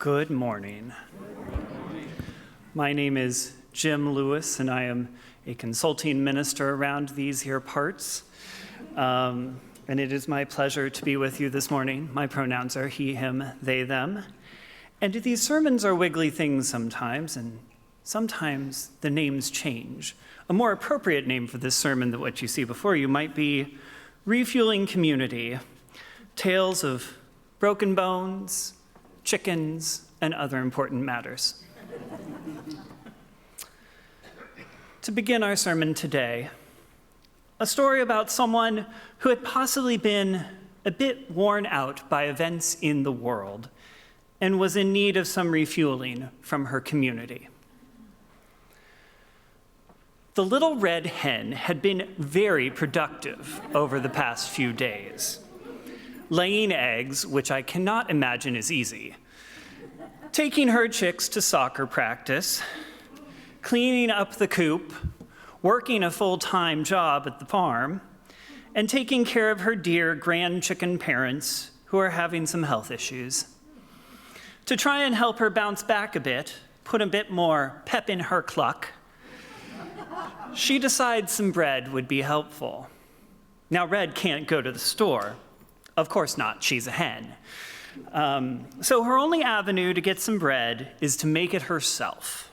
Good morning. My name is Jim Lewis, and I am a consulting minister around these here parts. And it is my pleasure to be with you this morning. My pronouns are he, him, they, them. And these sermons are wiggly things sometimes, and sometimes the names change. A more appropriate name for this sermon than what you see before you might be Refueling Community, Tales of Broken Bones, Chickens, and other important matters. To begin our sermon today, a story about someone who had possibly been a bit worn out by events in the world and was in need of some refueling from her community. The little red hen had been very productive over the past few days, laying eggs, which I cannot imagine is easy, taking her chicks to soccer practice, cleaning up the coop, working a full-time job at the farm, and taking care of her dear grand chicken parents who are having some health issues. To try and help her bounce back a bit, put a bit more pep in her cluck, she decides some bread would be helpful. Now, Red can't go to the store. Of course not, she's a hen. So her only avenue to get some bread is to make it herself.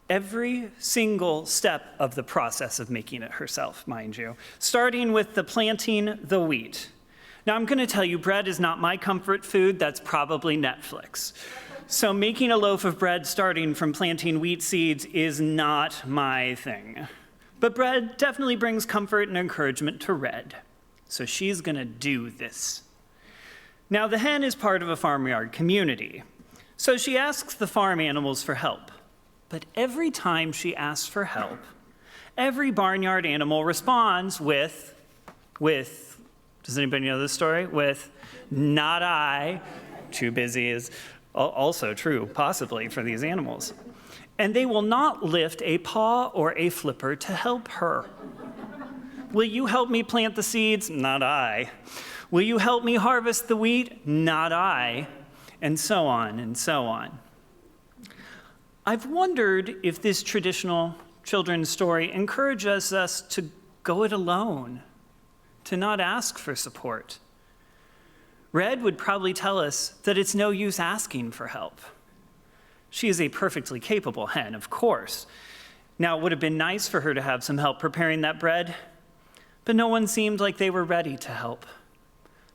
Every single step of the process of making it herself, mind you, starting with the planting the wheat. Now, I'm going to tell you, bread is not my comfort food. That's probably Netflix. So making a loaf of bread starting from planting wheat seeds is not my thing. But bread definitely brings comfort and encouragement to Red. So she's going to do this. Now, the hen is part of a farmyard community. So she asks the farm animals for help. But every time she asks for help, every barnyard animal responds with, does anybody know this story? With, not I, too busy is also true, possibly, for these animals. And they will not lift a paw or a flipper to help her. Will you help me plant the seeds? Not I. Will you help me harvest the wheat? Not I. And so on and so on. I've wondered if this traditional children's story encourages us to go it alone, to not ask for support. Red would probably tell us that it's no use asking for help. She is a perfectly capable hen, of course. Now, it would have been nice for her to have some help preparing that bread, but no one seemed like they were ready to help.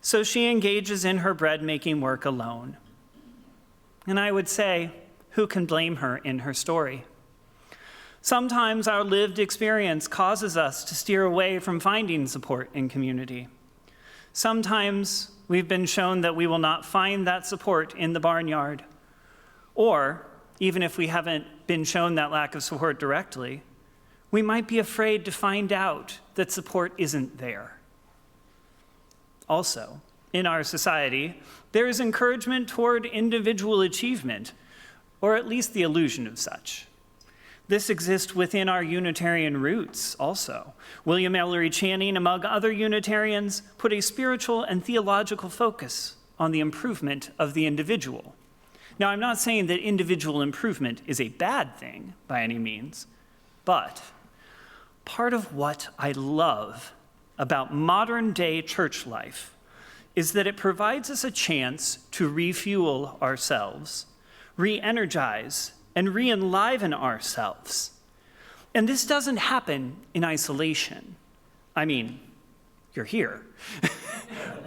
So she engages in her bread-making work alone. And I would say, who can blame her in her story? Sometimes our lived experience causes us to steer away from finding support in community. Sometimes we've been shown that we will not find that support in the barnyard. Or, even if we haven't been shown that lack of support directly, we might be afraid to find out that support isn't there. Also, in our society, there is encouragement toward individual achievement, or at least the illusion of such. This exists within our Unitarian roots also. William Ellery Channing, among other Unitarians, put a spiritual and theological focus on the improvement of the individual. Now, I'm not saying that individual improvement is a bad thing by any means, but part of what I love about modern day church life is that it provides us a chance to refuel ourselves, re-energize, and re-enliven ourselves. And this doesn't happen in isolation. I mean, you're here.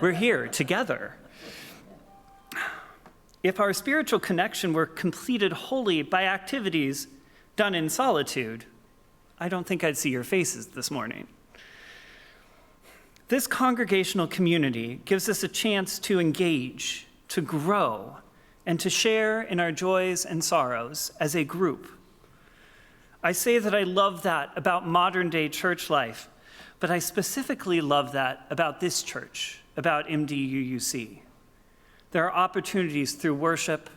We're here together. If our spiritual connection were completed wholly by activities done in solitude, I don't think I'd see your faces this morning. This congregational community gives us a chance to engage, to grow, and to share in our joys and sorrows as a group. I say that I love that about modern day church life, but I specifically love that about this church, about MDUUC. There are opportunities through worship,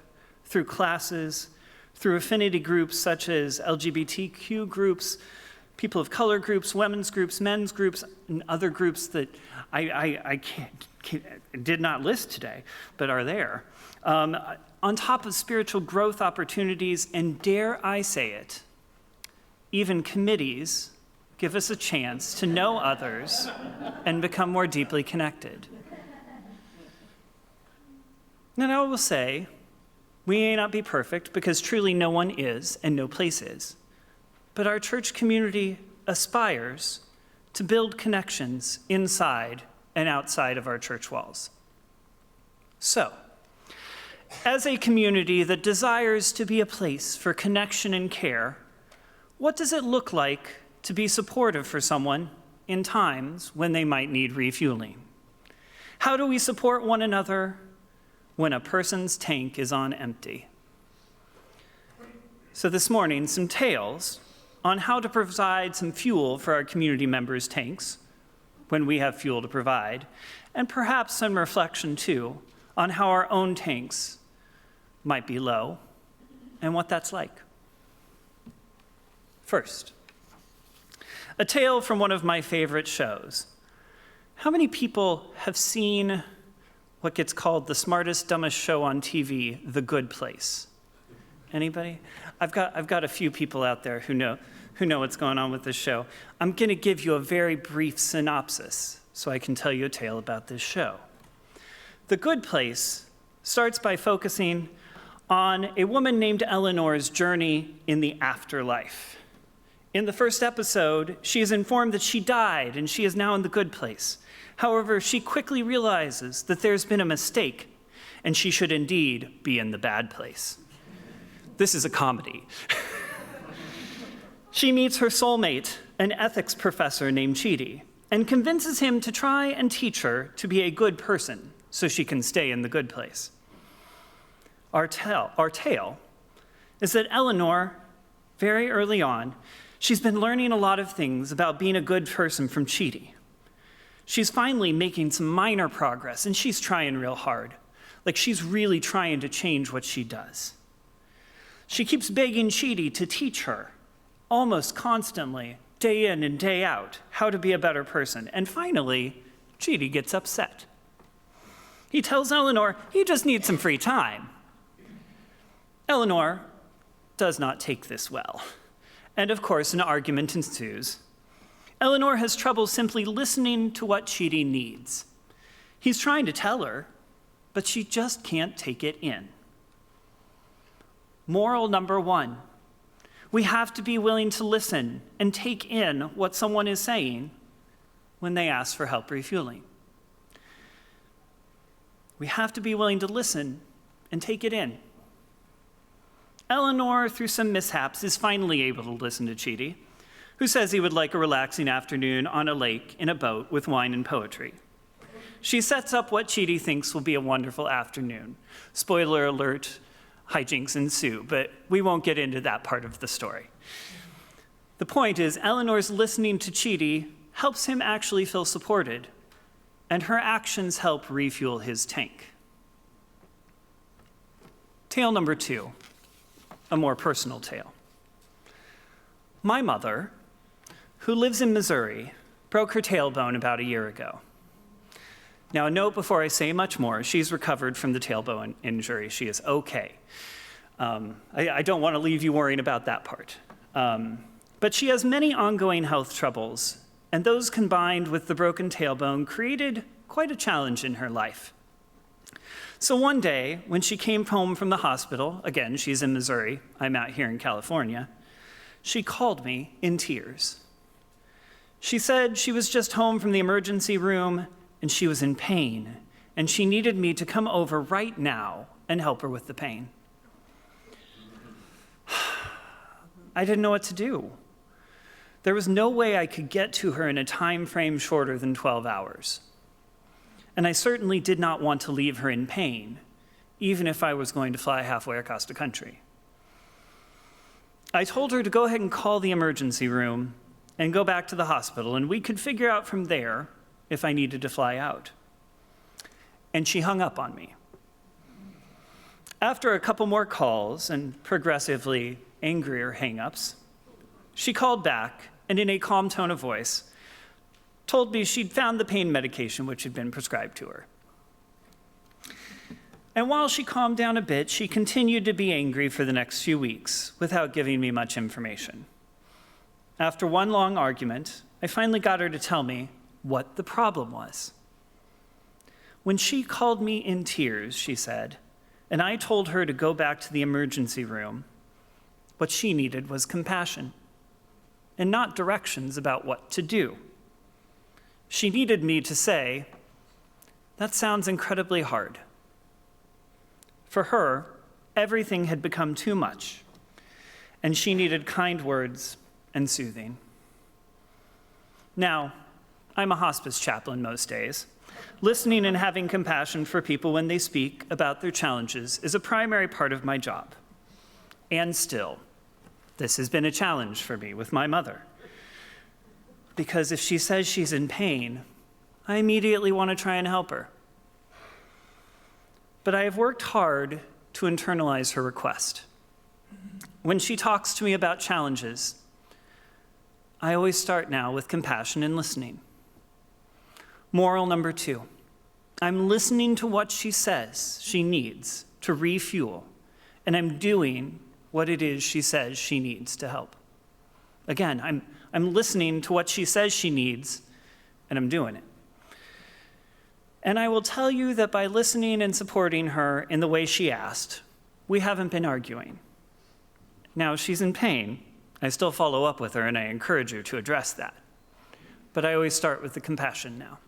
through classes, through affinity groups such as LGBTQ groups, people of color groups, women's groups, men's groups, and other groups that I did not list today, but are there. On top of spiritual growth opportunities, and dare I say it, even committees give us a chance to know others and become more deeply connected. And I will say, we may not be perfect because truly no one is and no place is, but our church community aspires to build connections inside and outside of our church walls. So, as a community that desires to be a place for connection and care, what does it look like to be supportive for someone in times when they might need refueling? How do we support one another when a person's tank is on empty? So this morning, some tales on how to provide some fuel for our community members' tanks when we have fuel to provide, and perhaps some reflection too on how our own tanks might be low and what that's like. First, a tale from one of my favorite shows. How many people have seen what gets called the smartest, dumbest show on TV, The Good Place? Anybody? I've got a few people out there who know what's going on with this show. I'm going to give you a very brief synopsis so I can tell you a tale about this show. The Good Place starts by focusing on a woman named Eleanor's journey in the afterlife. In the first episode, she is informed that she died and she is now in the good place. However, she quickly realizes that there's been a mistake and she should indeed be in the bad place. This is a comedy. She meets her soulmate, an ethics professor named Chidi, and convinces him to try and teach her to be a good person so she can stay in the good place. Our tale is that Eleanor, very early on, she's been learning a lot of things about being a good person from Chidi. She's finally making some minor progress, and she's trying real hard. Like she's really trying to change what she does. She keeps begging Chidi to teach her, almost constantly, day in and day out, how to be a better person. And finally, Chidi gets upset. He tells Eleanor he just needs some free time. Eleanor does not take this well. And of course, an argument ensues. Eleanor has trouble simply listening to what Chidi needs. He's trying to tell her, but she just can't take it in. Moral number 1, we have to be willing to listen and take in what someone is saying when they ask for help refueling. We have to be willing to listen and take it in. Eleanor, through some mishaps, is finally able to listen to Chidi, who says he would like a relaxing afternoon on a lake in a boat with wine and poetry. She sets up what Chidi thinks will be a wonderful afternoon. Spoiler alert, hijinks ensue, but we won't get into that part of the story. The point is, Eleanor's listening to Chidi helps him actually feel supported, and her actions help refuel his tank. Tale number 2, a more personal tale. My mother, who lives in Missouri, broke her tailbone about a year ago. Now, a note before I say much more, she's recovered from the tailbone injury. She is okay. I don't want to leave you worrying about that part. But she has many ongoing health troubles, and those combined with the broken tailbone created quite a challenge in her life. So one day, when she came home from the hospital, again, she's in Missouri, I'm out here in California, she called me in tears. She said she was just home from the emergency room and she was in pain, and she needed me to come over right now and help her with the pain. I didn't know what to do. There was no way I could get to her in a time frame shorter than 12 hours. And I certainly did not want to leave her in pain, even if I was going to fly halfway across the country. I told her to go ahead and call the emergency room and go back to the hospital, and we could figure out from there if I needed to fly out. And she hung up on me. After a couple more calls and progressively angrier hang-ups, she called back and in a calm tone of voice, told me she'd found the pain medication which had been prescribed to her. And while she calmed down a bit, she continued to be angry for the next few weeks without giving me much information. After one long argument, I finally got her to tell me what the problem was. When she called me in tears, she said, and I told her to go back to the emergency room, what she needed was compassion and not directions about what to do. She needed me to say, "That sounds incredibly hard." For her, everything had become too much, and she needed kind words and soothing. Now, I'm a hospice chaplain most days. Listening and having compassion for people when they speak about their challenges is a primary part of my job. And still, this has been a challenge for me with my mother. Because if she says she's in pain, I immediately want to try and help her. But I have worked hard to internalize her request. When she talks to me about challenges, I always start now with compassion and listening. Moral number 2, I'm listening to what she says she needs to refuel, and I'm doing what it is she says she needs to help. Again, I'm listening to what she says she needs, and I'm doing it. And I will tell you that by listening and supporting her in the way she asked, we haven't been arguing. Now, she's in pain. I still follow up with her, and I encourage her to address that. But I always start with the compassion now.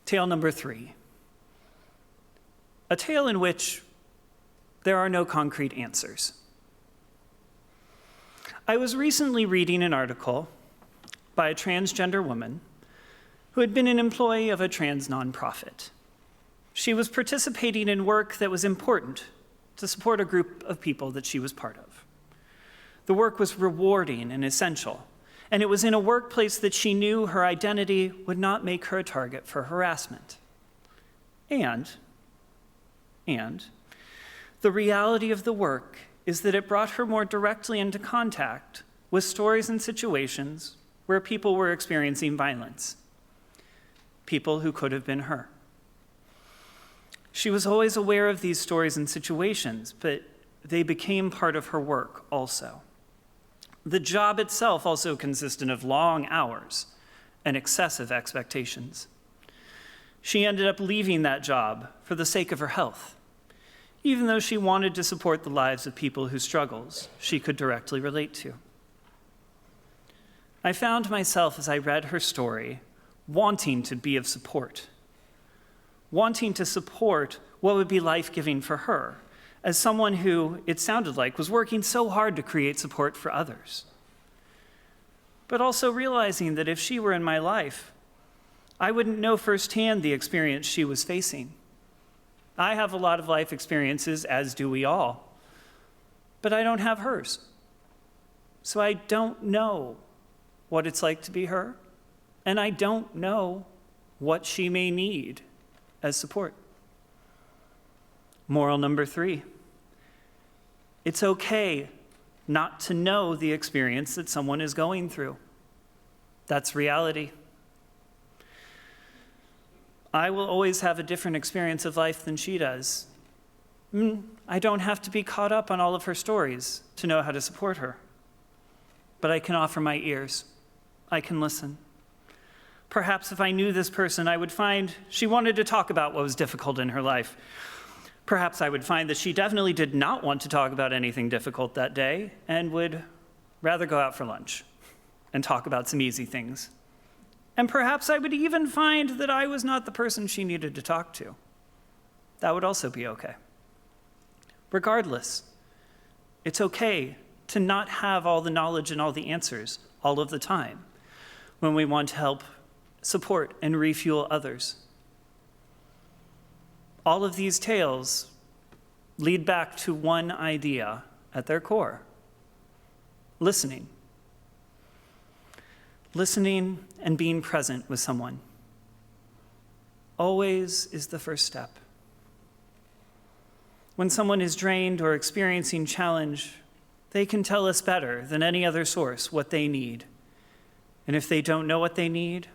Tale number 3. A tale in which there are no concrete answers. I was recently reading an article by a transgender woman who had been an employee of a trans nonprofit. She was participating in work that was important to support a group of people that she was part of. The work was rewarding and essential, and it was in a workplace that she knew her identity would not make her a target for harassment. And the reality of the work is that it brought her more directly into contact with stories and situations where people were experiencing violence, people who could have been her. She was always aware of these stories and situations, but they became part of her work also. The job itself also consisted of long hours and excessive expectations. She ended up leaving that job for the sake of her health, even though she wanted to support the lives of people whose struggles she could directly relate to. I found myself, as I read her story, wanting to be of support, wanting to support what would be life-giving for her, as someone who, it sounded like, was working so hard to create support for others. But also realizing that if she were in my life, I wouldn't know firsthand the experience she was facing. I have a lot of life experiences, as do we all, but I don't have hers. So I don't know what it's like to be her, and I don't know what she may need as support. Moral number 3, it's okay not to know the experience that someone is going through. That's reality. I will always have a different experience of life than she does. I don't have to be caught up on all of her stories to know how to support her. But I can offer my ears. I can listen. Perhaps if I knew this person, I would find she wanted to talk about what was difficult in her life. Perhaps I would find that she definitely did not want to talk about anything difficult that day and would rather go out for lunch and talk about some easy things. And perhaps I would even find that I was not the person she needed to talk to. That would also be okay. Regardless, it's okay to not have all the knowledge and all the answers all of the time when we want to help support and refuel others. All of these tales lead back to one idea at their core: listening. Listening and being present with someone always is the first step. When someone is drained or experiencing challenge, they can tell us better than any other source what they need. And if they don't know what they need,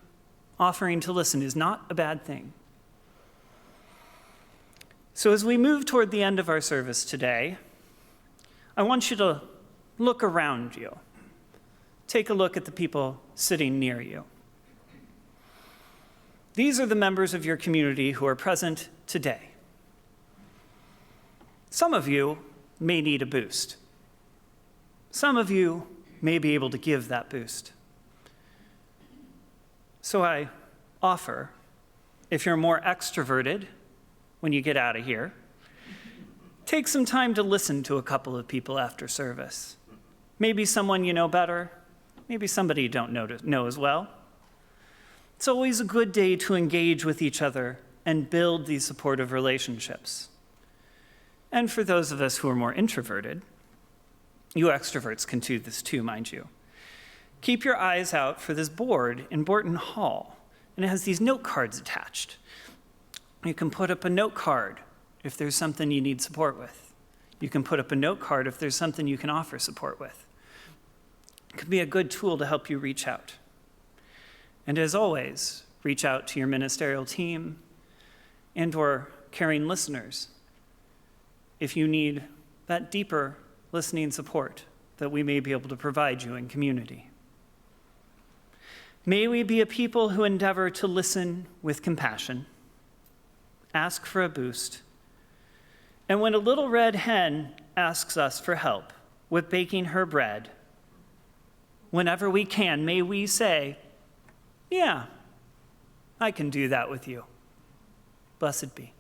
offering to listen is not a bad thing. So as we move toward the end of our service today, I want you to look around you. Take a look at the people sitting near you. These are the members of your community who are present today. Some of you may need a boost. Some of you may be able to give that boost. So I offer, if you're more extroverted when you get out of here, take some time to listen to a couple of people after service. Maybe someone you know better, maybe somebody you don't know as well. It's always a good day to engage with each other and build these supportive relationships. And for those of us who are more introverted, you extroverts can do this too, mind you. Keep your eyes out for this board in Borton Hall, and it has these note cards attached. You can put up a note card if there's something you need support with. You can put up a note card if there's something you can offer support with. It could be a good tool to help you reach out. And as always, reach out to your ministerial team and/or caring listeners if you need that deeper listening support that we may be able to provide you in community. May we be a people who endeavor to listen with compassion, ask for a boost, and when a little red hen asks us for help with baking her bread, whenever we can, may we say, "Yeah, I can do that with you." Blessed be.